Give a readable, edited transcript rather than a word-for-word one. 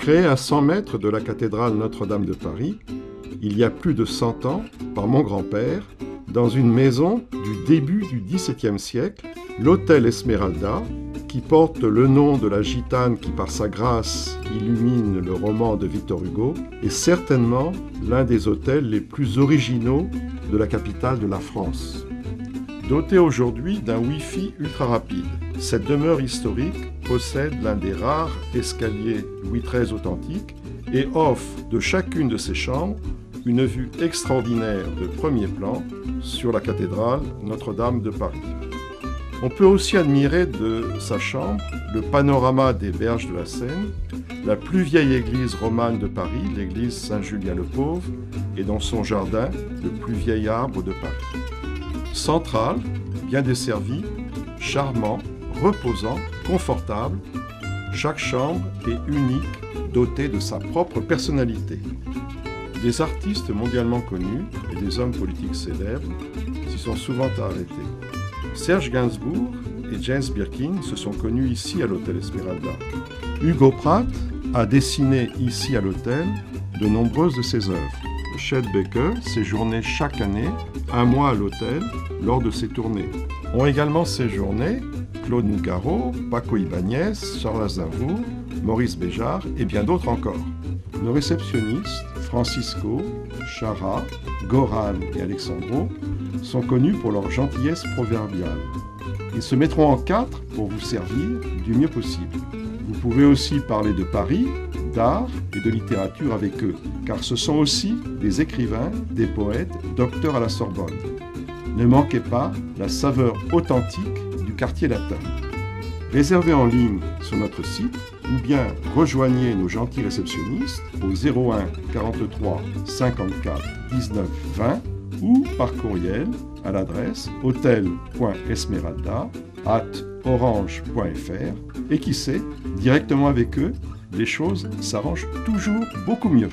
Créé à 100 mètres de la cathédrale Notre-Dame de Paris, il y a plus de 100 ans, par mon grand-père, dans une maison du début du XVIIe siècle, l'hôtel Esmeralda, qui porte le nom de la gitane qui par sa grâce illumine le roman de Victor Hugo, est certainement l'un des hôtels les plus originaux de la capitale de la France. Doté aujourd'hui d'un Wi-Fi ultra rapide, cette demeure historique possède l'un des rares escaliers Louis XIII authentiques et offre de chacune de ses chambres une vue extraordinaire de premier plan sur la cathédrale Notre-Dame de Paris. On peut aussi admirer de sa chambre le panorama des berges de la Seine, la plus vieille église romane de Paris, l'église Saint-Julien-le-Pauvre, et dans son jardin, le plus vieil arbre de Paris. Central, bien desservi, charmant, reposant, confortable, chaque chambre est unique, dotée de sa propre personnalité. Des artistes mondialement connus et des hommes politiques célèbres s'y sont souvent arrêtés. Serge Gainsbourg et James Birkin se sont connus ici à l'hôtel Esmeralda. Hugo Pratt a dessiné ici à l'hôtel de nombreuses de ses œuvres. Chet Baker séjournait chaque année un mois à l'hôtel lors de ses tournées. Ont également séjourné Claude Nougaro, Paco Ibáñez, Charles Aznavour, Maurice Béjart et bien d'autres encore. Nos réceptionnistes, Francisco, Chara, Goran et Alexandro, sont connus pour leur gentillesse proverbiale. Ils se mettront en quatre pour vous servir du mieux possible. Vous pouvez aussi parler de Paris, d'art et de littérature avec eux, car ce sont aussi des écrivains, des poètes, docteurs à la Sorbonne. Ne manquez pas la saveur authentique du quartier latin. Réservez en ligne sur notre site ou bien rejoignez nos gentils réceptionnistes au 01 43 54 19 20 ou par courriel à l'adresse hotel.esmeralda@orange.fr et qui sait, directement avec eux, les choses s'arrangent toujours beaucoup mieux.